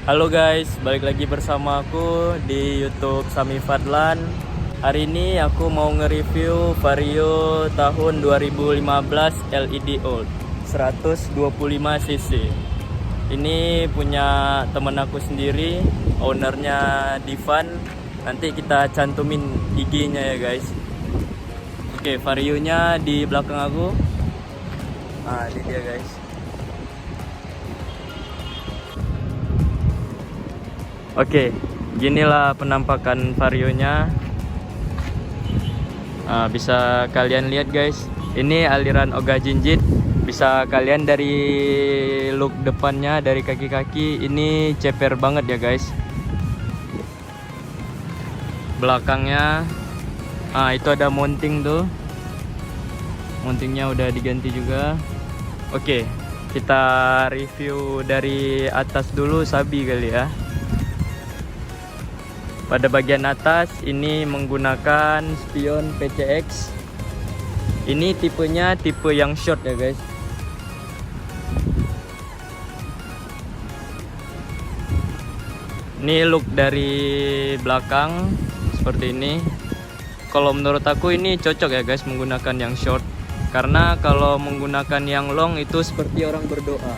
Halo guys, balik lagi bersama aku di YouTube Sami Fadlan. Hari ini aku mau nge-review Vario tahun 2015 LED Old 125cc. Ini punya temen aku sendiri, ownernya Divan. Nanti kita cantumin IG-nya ya guys. Oke, Varionya di belakang aku. Nah, ini dia guys. Oke, ginilah penampakan Varionya. Bisa kalian lihat guys, ini aliran Oga Jinjit. Bisa kalian dari look depannya, dari kaki-kaki, ini ceper banget ya guys. Belakangnya, itu ada mounting tuh. Mountingnya udah diganti juga. Oke, kita review dari atas dulu sabi kali ya. Pada bagian atas ini menggunakan spion PCX. Ini tipenya tipe yang short ya guys. Ini look dari belakang seperti ini. Kalau menurut aku ini cocok ya guys menggunakan yang short. Karena kalau menggunakan yang long itu seperti orang berdoa.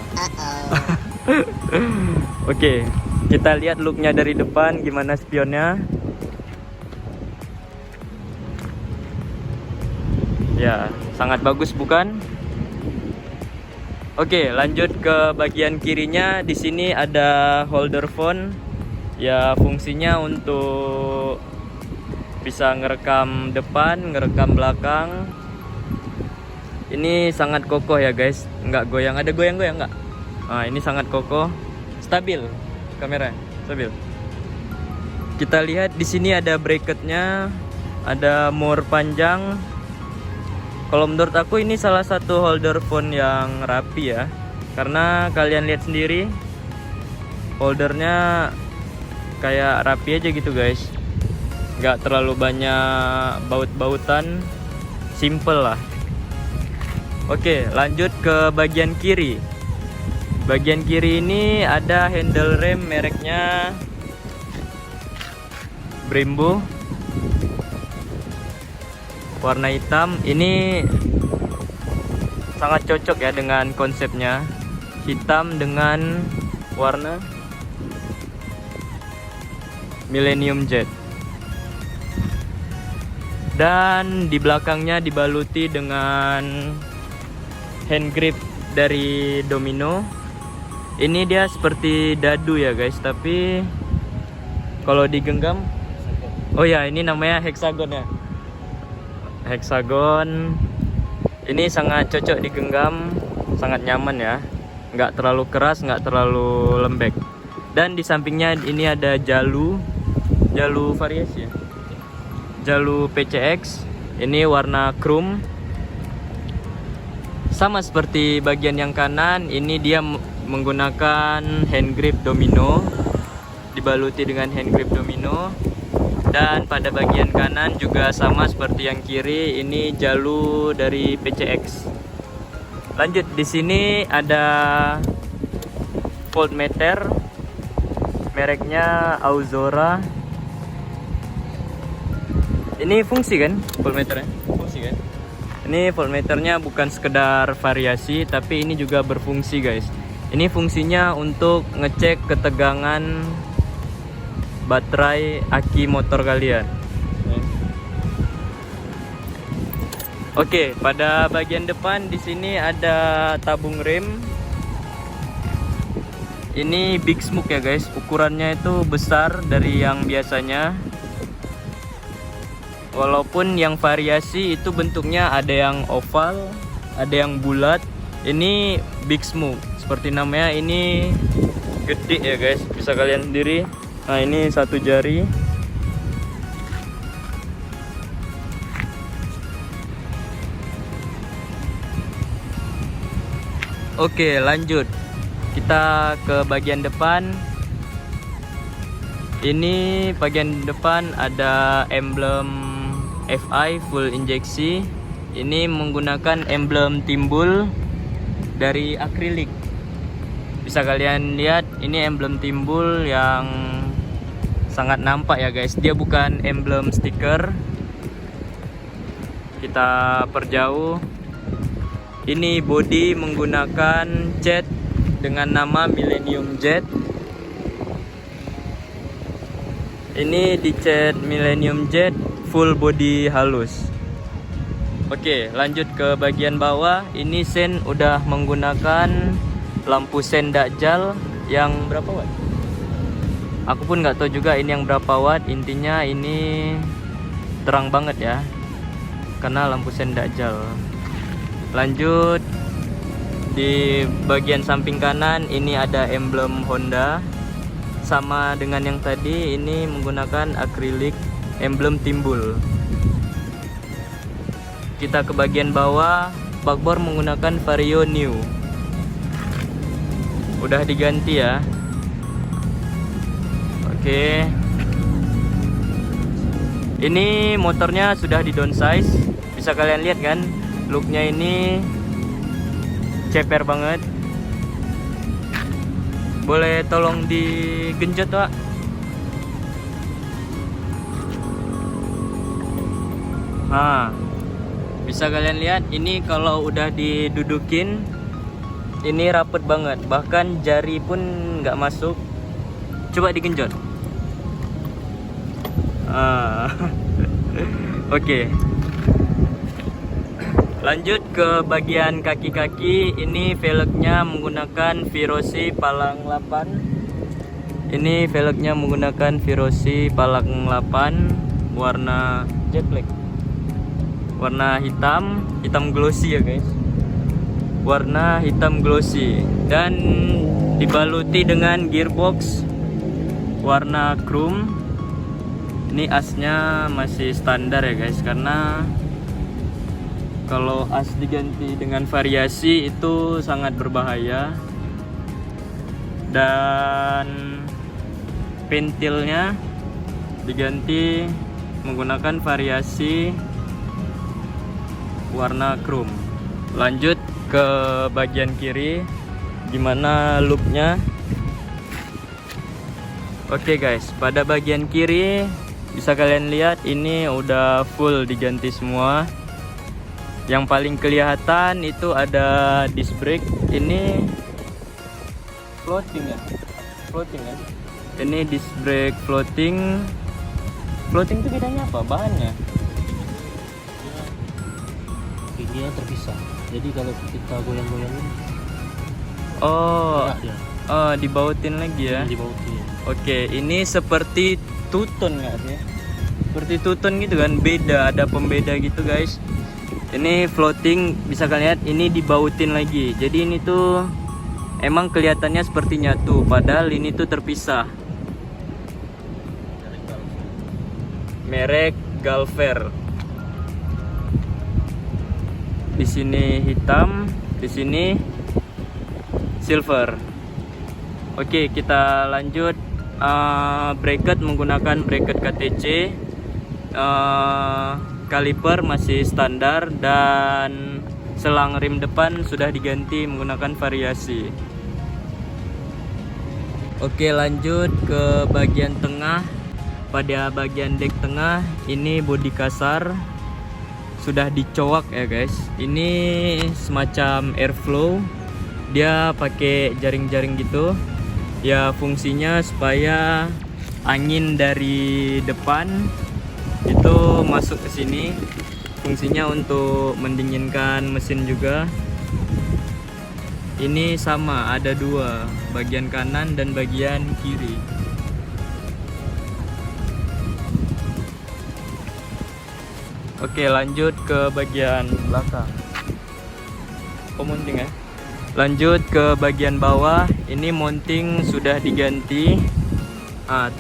Oke, kita lihat looknya dari depan gimana spionnya. Ya, sangat bagus bukan? Oke, lanjut ke bagian kirinya. Di sini ada holder phone. Ya, fungsinya untuk bisa ngerekam depan, ngerekam belakang. Ini sangat kokoh ya guys, nggak goyang. Ada goyang-goyang nggak? Nah, ini sangat kokoh, stabil. Kamera stabil. Kita lihat di sini ada bracketnya, ada more panjang. Kalau menurut aku ini salah satu holder phone yang rapi ya, karena kalian lihat sendiri holdernya kayak rapi aja gitu guys, nggak terlalu banyak baut-bautan, simple lah. Oke, lanjut ke bagian kiri. Bagian kiri ini ada handle rem mereknya Brembo, warna hitam. Ini sangat cocok ya dengan konsepnya, hitam dengan warna Millennium Jet. Dan di belakangnya dibaluti dengan hand grip dari Domino. Ini dia seperti dadu ya guys, tapi kalau digenggam, oh ya ini namanya hexagon ya. Hexagon. Ini sangat cocok digenggam, sangat nyaman ya. Nggak terlalu keras, nggak terlalu lembek. Dan di sampingnya ini ada jalu variasi ya. Jalu PCX. Ini warna chrome. Sama seperti bagian yang kanan, ini dia menggunakan hand grip Domino, dibaluti dengan hand grip Domino. Dan pada bagian kanan juga sama seperti yang kiri, ini jalu dari PCX. Lanjut, di sini ada voltmeter mereknya Auzora. Ini fungsi kan voltmeternya? Fungsi kan? Ini voltmeternya bukan sekedar variasi, tapi ini juga berfungsi guys. Ini fungsinya untuk ngecek ketegangan baterai aki motor kalian. Oke, pada bagian depan di sini ada tabung rem. Ini big smoke ya guys, ukurannya itu besar dari yang biasanya. Walaupun yang variasi itu bentuknya ada yang oval, ada yang bulat. Ini big smoke, seperti namanya, ini gede ya guys, bisa kalian sendiri. Nah, ini satu jari. Oke, lanjut. Kita ke bagian depan. Ini bagian depan ada emblem FI full injeksi. Ini menggunakan emblem timbul dari akrilik. Bisa kalian lihat ini emblem timbul yang sangat nampak ya guys. Dia bukan emblem stiker. Kita perjauh. Ini body menggunakan cat dengan nama Millennium Jet. Ini dicat Millennium Jet full body halus. Oke, lanjut ke bagian bawah. Ini sen udah menggunakan lampu sen dakjal yang berapa watt? Aku pun nggak tahu juga ini yang berapa watt. Intinya ini terang banget ya, karena lampu sen dakjal. Lanjut di bagian samping kanan ini ada emblem Honda. Sama dengan yang tadi, ini menggunakan akrilik emblem timbul. Kita ke bagian bawah, bakbor menggunakan Vario New. Udah diganti ya. Oke. Ini motornya sudah di downsize. Bisa kalian lihat kan? Looknya ini ceper banget. Boleh tolong digenjot, Pak? Nah, bisa kalian lihat ini kalau udah didudukin ini rapet banget, bahkan jari pun nggak masuk. Coba digenjot. Oke. Lanjut ke bagian kaki-kaki. Ini velgnya menggunakan Virosi Palang 8. Ini velgnya menggunakan Virosi Palang 8 warna jet black. Warna hitam glossy ya guys. Warna hitam glossy dan dibaluti dengan gearbox warna chrome. Ini asnya masih standar ya guys, karena kalau as diganti dengan variasi itu sangat berbahaya. Dan pentilnya diganti menggunakan variasi warna chrome. Lanjut ke bagian kiri, gimana looknya. Oke guys, pada bagian kiri bisa kalian lihat ini udah full diganti semua. Yang paling kelihatan itu ada disc brake. Ini floating ya, floating kan? Ini disc brake floating. Floating itu bedanya apa? Bahannya? Dia terpisah. Jadi kalau kita goyang-goyangin, dibautin lagi ya? Dibautin. Oke, ini seperti Tuton nggak sih? Seperti Tuton gitu kan? Beda, ada pembeda gitu guys. Ini floating, bisa kalian lihat ini dibautin lagi. Jadi ini tuh emang kelihatannya seperti nyatu, padahal ini tuh terpisah. Merek Galfer. Di sini hitam, di sini silver. Oke, kita lanjut. Bracket menggunakan bracket KTC. Kaliper masih standar dan selang rim depan sudah diganti menggunakan variasi. Oke, lanjut ke bagian tengah. Pada bagian dek tengah ini bodi kasar sudah dicowak ya guys. Ini semacam airflow. Dia pakai jaring-jaring gitu. Ya fungsinya supaya angin dari depan itu masuk ke sini. Fungsinya untuk mendinginkan mesin juga. Ini sama, ada dua, bagian kanan dan bagian kiri. Oke, lanjut ke bagian belakang. Mounting ya. Lanjut ke bagian bawah. Ini mounting sudah diganti.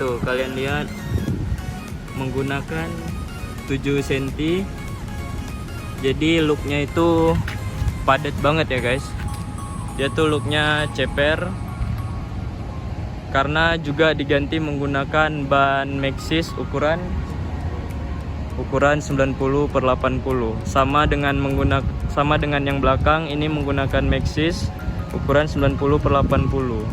Tuh kalian lihat, menggunakan 7 cm. Jadi looknya itu padat banget ya guys. Dia tuh looknya ceper, karena juga diganti menggunakan ban Maxxis ukuran 90/80. Sama dengan yang belakang, ini menggunakan Maxxis ukuran 90/80.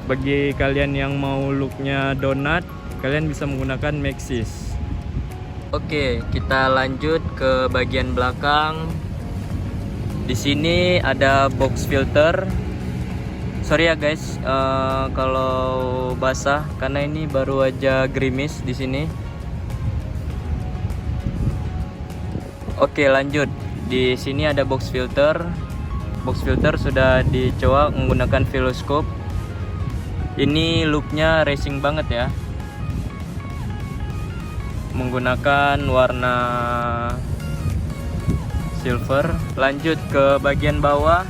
Bagi kalian yang mau looknya donat, kalian bisa menggunakan Maxxis. Oke, kita lanjut ke bagian belakang. Di sini ada box filter. Sorry ya guys, kalau basah karena ini baru aja gerimis di sini. Oke, lanjut. Di sini ada box filter. Box filter sudah dicoba menggunakan veloscope. Ini looknya racing banget ya. Menggunakan warna silver. Lanjut ke bagian bawah.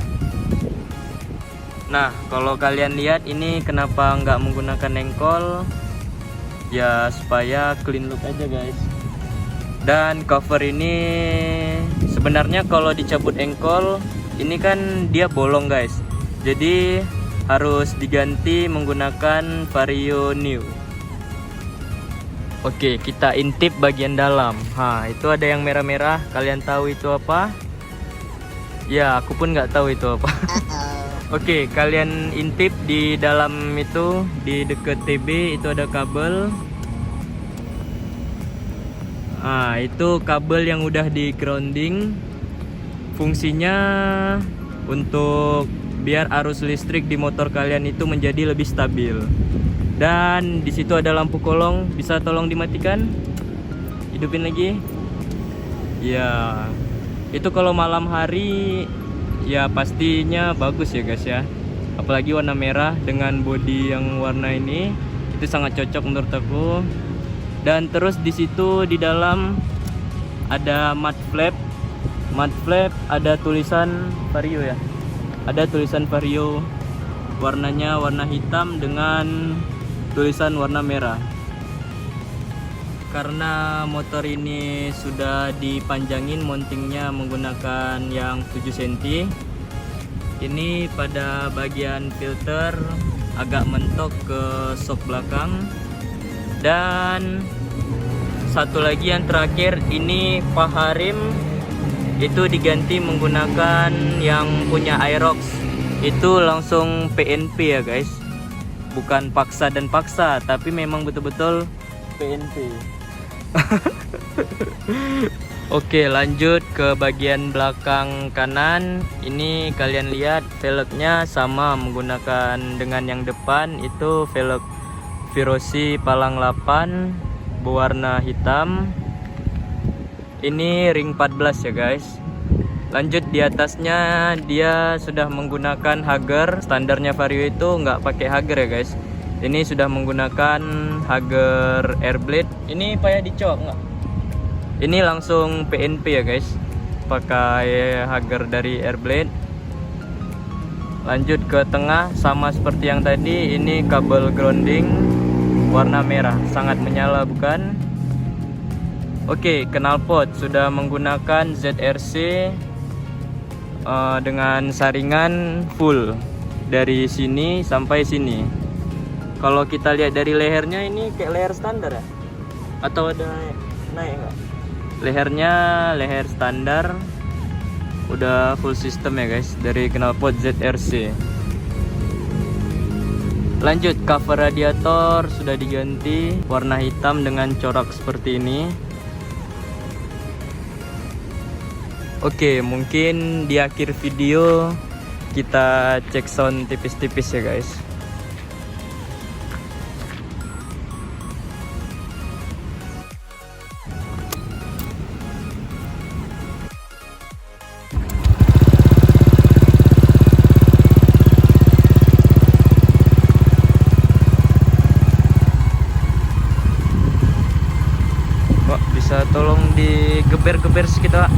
Nah, kalau kalian lihat ini kenapa nggak menggunakan engkol? Ya supaya clean look aja guys. Dan cover ini sebenarnya kalau dicabut engkol ini kan dia bolong guys. Jadi harus diganti menggunakan Vario New. Oke, kita intip bagian dalam. Itu ada yang merah-merah. Kalian tahu itu apa? Ya, aku pun nggak tahu itu apa. Oke, kalian intip di dalam itu, di deket TB itu ada kabel. Itu kabel yang udah di grounding. Fungsinya untuk biar arus listrik di motor kalian itu menjadi lebih stabil. Dan di situ ada lampu kolong, bisa tolong dimatikan? Hidupin lagi. Ya, itu kalau malam hari ya pastinya bagus ya guys ya. Apalagi warna merah dengan bodi yang warna ini, itu sangat cocok menurut aku. Dan terus di situ di dalam ada mud flap. Mud flap ada tulisan Vario ya. Ada tulisan Vario. Warnanya warna hitam dengan tulisan warna merah. Karena motor ini sudah dipanjangin mountingnya menggunakan yang 7 cm. Ini pada bagian filter agak mentok ke sok belakang. Dan satu lagi yang terakhir, ini paha rim itu diganti menggunakan yang punya Aerox. Itu langsung PNP ya guys. Bukan paksa dan paksa, tapi memang betul-betul PNP. Oke, lanjut ke bagian belakang kanan. Ini kalian lihat velgnya sama menggunakan dengan yang depan. Itu velg Virosi Palang 8 berwarna hitam. Ini ring 14 ya guys. Lanjut di atasnya dia sudah menggunakan Hager. Standarnya Vario itu nggak pakai Hager ya guys. Ini sudah menggunakan Hager Airblade. Ini payah dicok nggak? Ini langsung PNP ya guys. Pakai Hager dari Airblade. Lanjut ke tengah sama seperti yang tadi. Ini kabel grounding warna merah, sangat menyala bukan? Oke, knalpot sudah menggunakan ZRC dengan saringan full dari sini sampai sini. Kalau kita lihat dari lehernya ini kayak leher standar ya? Atau ada naik nggak? Lehernya leher standar, udah full system ya guys dari knalpot ZRC. Lanjut, cover radiator sudah diganti warna hitam dengan corak seperti ini. Oke, mungkin di akhir video kita cek sound tipis-tipis ya guys. Bisa tolong digeber-geber sedikit Pak?